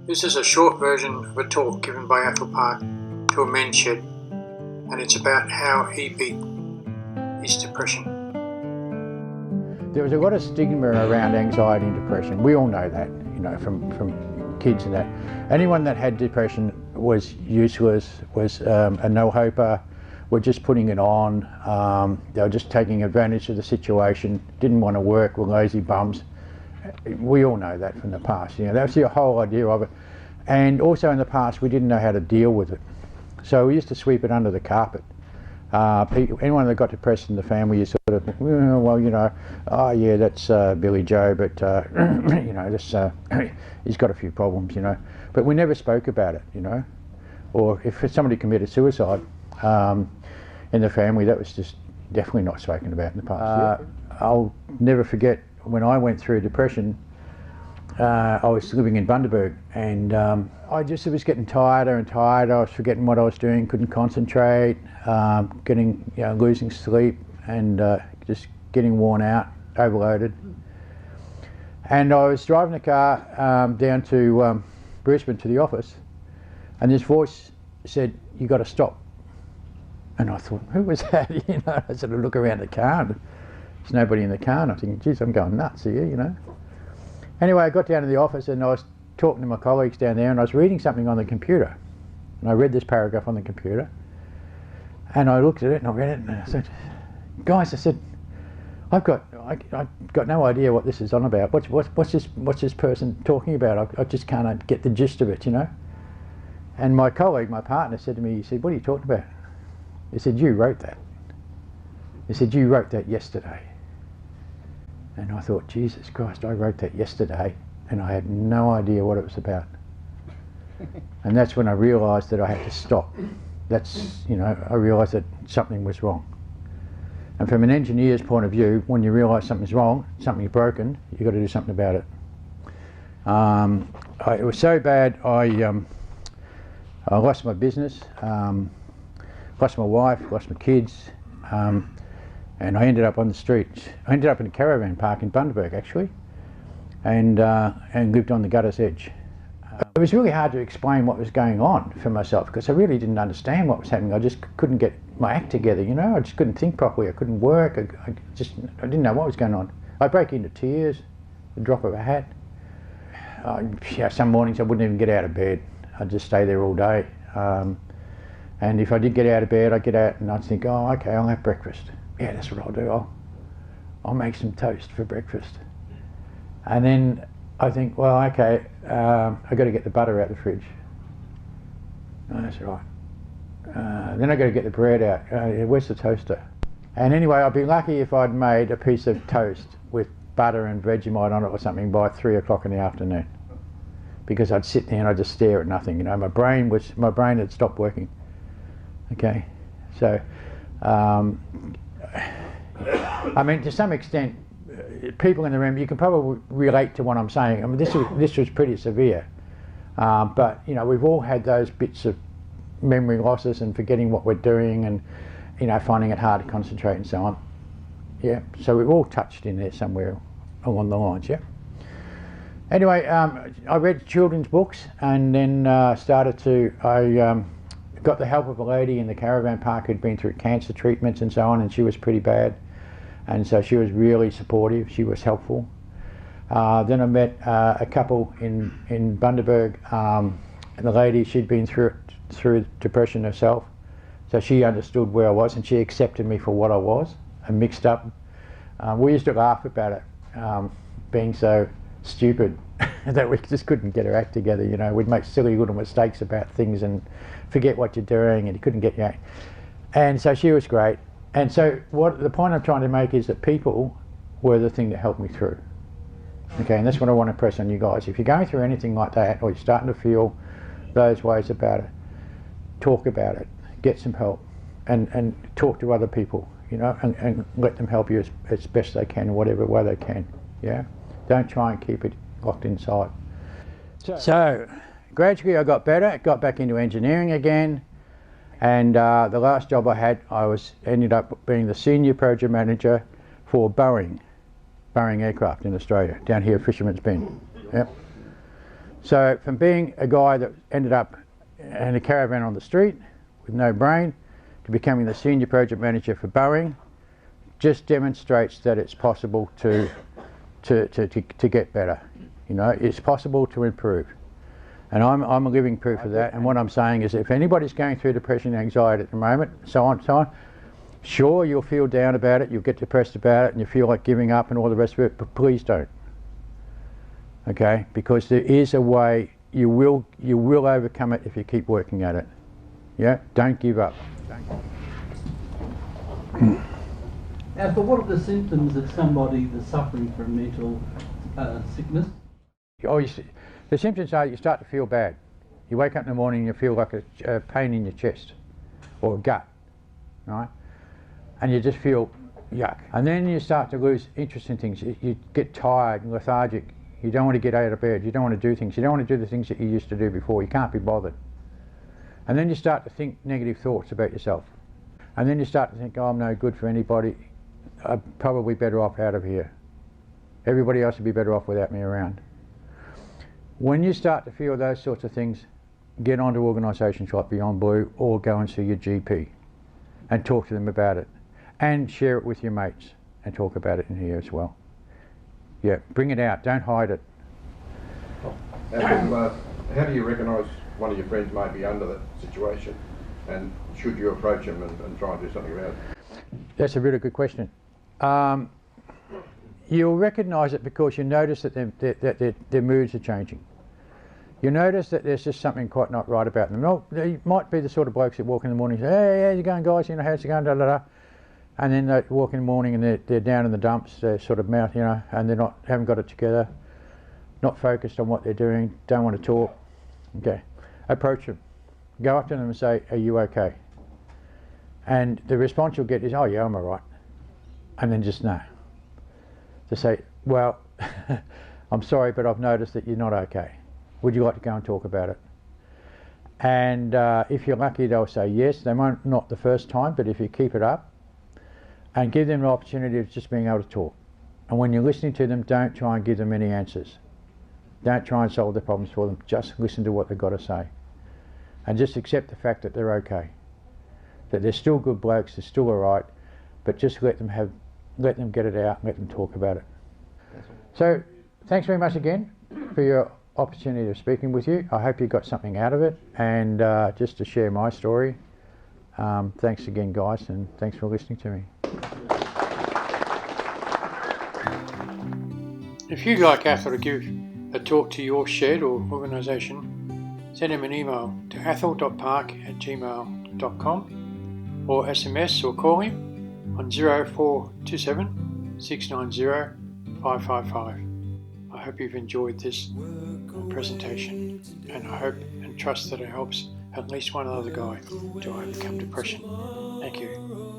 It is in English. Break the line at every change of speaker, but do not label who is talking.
This is a short version of a talk given by Athol.park to a men's shed, and it's about how he beat his depression.
There was a lot of stigma around anxiety and depression. We all know that, from kids and that. Anyone that had depression was useless, was a no-hoper, were just putting it on. They were just taking advantage of the situation, didn't want to work, were lazy bums. We all know that from the past. That's the whole idea of it. And also in the past, we didn't know how to deal with it. So we used to sweep it under the carpet. Anyone that got depressed in the family, you sort of, oh yeah, that's Billy Joe, but he's got a few problems, But we never spoke about it, Or if somebody committed suicide in the family, that was just definitely not spoken about in the past. I'll never forget when I went through depression. I was living in Bundaberg, and I just was getting tireder and tireder. I was forgetting what I was doing, couldn't concentrate, losing sleep, and just getting worn out, overloaded. And I was driving the car down to Brisbane to the office, and this voice said, "You got to stop." And I thought, who was that? I sort of look around the car, and there's nobody in the car, and I'm thinking, geez, I'm going nuts here, Anyway, I got down to the office and I was talking to my colleagues down there, and I was reading something on the computer. And I read this paragraph on the computer, and I looked at it and I read it, and I said, guys, I said, I've got no idea what this is on about. What's this person talking about? I just can't get the gist of it, And my colleague, my partner, said to me, he said, "What are you talking about?" He said, "You wrote that." He said, "You wrote that yesterday." And I thought, Jesus Christ, I wrote that yesterday and I had no idea what it was about. And that's when I realised that I had to stop. I realised that something was wrong. And from an engineer's point of view, when you realise something's wrong, something's broken, you've got to do something about it. It was so bad, I lost my business, lost my wife, lost my kids, and I ended up on the streets. I ended up in a caravan park in Bundaberg, actually, and lived on the gutter's edge. It was really hard to explain what was going on for myself, because I really didn't understand what was happening. I just couldn't get my act together, I just couldn't think properly. I couldn't work. I didn't know what was going on. I'd break into tears, the drop of a hat. Some mornings I wouldn't even get out of bed. I'd just stay there all day. And if I did get out of bed, I'd get out and I'd think, oh, okay, I'll have breakfast. Yeah, that's what I'll do. I'll make some toast for breakfast. And then I think, well, okay, I've got to get the butter out of the fridge. Oh, that's right. Then I've got to get the bread out. Where's the toaster? And anyway, I'd be lucky if I'd made a piece of toast with butter and Vegemite on it or something by 3 o'clock in the afternoon. Because I'd sit there and I'd just stare at nothing. My brain had stopped working. Okay, so to some extent, people in the room, you can probably relate to what I'm saying. This was pretty severe, but we've all had those bits of memory losses and forgetting what we're doing, and finding it hard to concentrate and so on. Yeah, so we've all touched in there somewhere along the lines. Yeah. Anyway, I read children's books, and then I got the help of a lady in the caravan park who'd been through cancer treatments and so on, and she was pretty bad, and so she was really supportive. She was helpful. Then I met a couple in Bundaberg, and the lady, she'd been through depression herself, so she understood where I was and she accepted me for what I was and mixed up. We used to laugh about it, being so stupid that we just couldn't get our act together. We'd make silly little mistakes about things and forget what you're doing, and you couldn't get your act. And so she was great. And so the point I'm trying to make is that people were the thing that helped me through. Okay, and that's what I want to press on you guys. If you're going through anything like that, or you're starting to feel those ways about it, talk about it, get some help, and talk to other people, and let them help you as best they can, in whatever way they can. Yeah, don't try and keep it locked inside. So gradually I got better, got back into engineering again, and the last job I had, ended up being the senior project manager for Boeing aircraft in Australia, down here at Fisherman's Bend. Yep. So from being a guy that ended up in a caravan on the street with no brain to becoming the senior project manager for Boeing just demonstrates that it's possible to get better. You know, it's possible to improve. And I'm a living proof of that. And what I'm saying is, if anybody's going through depression and anxiety at the moment, so on, sure, you'll feel down about it, you'll get depressed about it, and you feel like giving up and all the rest of it, but please don't. Okay? Because there is a way, you will overcome it if you keep working at it. Yeah? Don't give up.
Athol, what are the symptoms of somebody that's suffering from mental sickness?
The symptoms are you start to feel bad. You wake up in the morning and you feel like a pain in your chest or gut, right? And you just feel yuck. And then you start to lose interest in things. You get tired and lethargic. You don't want to get out of bed. You don't want to do things. You don't want to do the things that you used to do before. You can't be bothered. And then you start to think negative thoughts about yourself. And then you start to think, oh, I'm no good for anybody. I'm probably better off out of here. Everybody else would be better off without me around. When you start to feel those sorts of things, get onto organisations like Beyond Blue or go and see your GP and talk to them about it. And share it with your mates and talk about it in here as well. Yeah, bring it out, don't hide it.
How do you recognise one of your friends may be under that situation, and should you approach them and try and do something about it?
That's a really good question. You'll recognise it because you notice that their moods are changing. You notice that there's just something quite not right about them. No, they might be the sort of blokes that walk in the morning and say, hey, how's it going, guys? You know, how's it going? Da, da, da. And then they walk in the morning and they're down in the dumps, they're sort of mouth, you know, and haven't got it together, not focused on what they're doing, don't want to talk. Okay, approach them, go up to them and say, are you okay? And the response you'll get is, oh yeah, I'm all right. And then just no. To say, well, I'm sorry, but I've noticed that you're not okay. Would you like to go and talk about it? And if you're lucky, they'll say yes. They might not the first time, but if you keep it up and give them an opportunity of just being able to talk. And when you're listening to them, don't try and give them any answers. Don't try and solve their problems for them. Just listen to what they've got to say. And just accept the fact that they're okay. That they're still good blokes, they're still all right, but just let them get it out, let them talk about it. So, thanks very much again for your opportunity of speaking with you. I hope you got something out of it, and just to share my story. Thanks again, guys, and thanks for listening to me.
If you'd like Athol to give a talk to your shed or organisation, send him an email to athol.park@gmail.com or SMS or call him on 0427 690 555. I hope you've enjoyed this presentation, and I hope and trust that it helps at least one other guy to overcome depression. Thank you.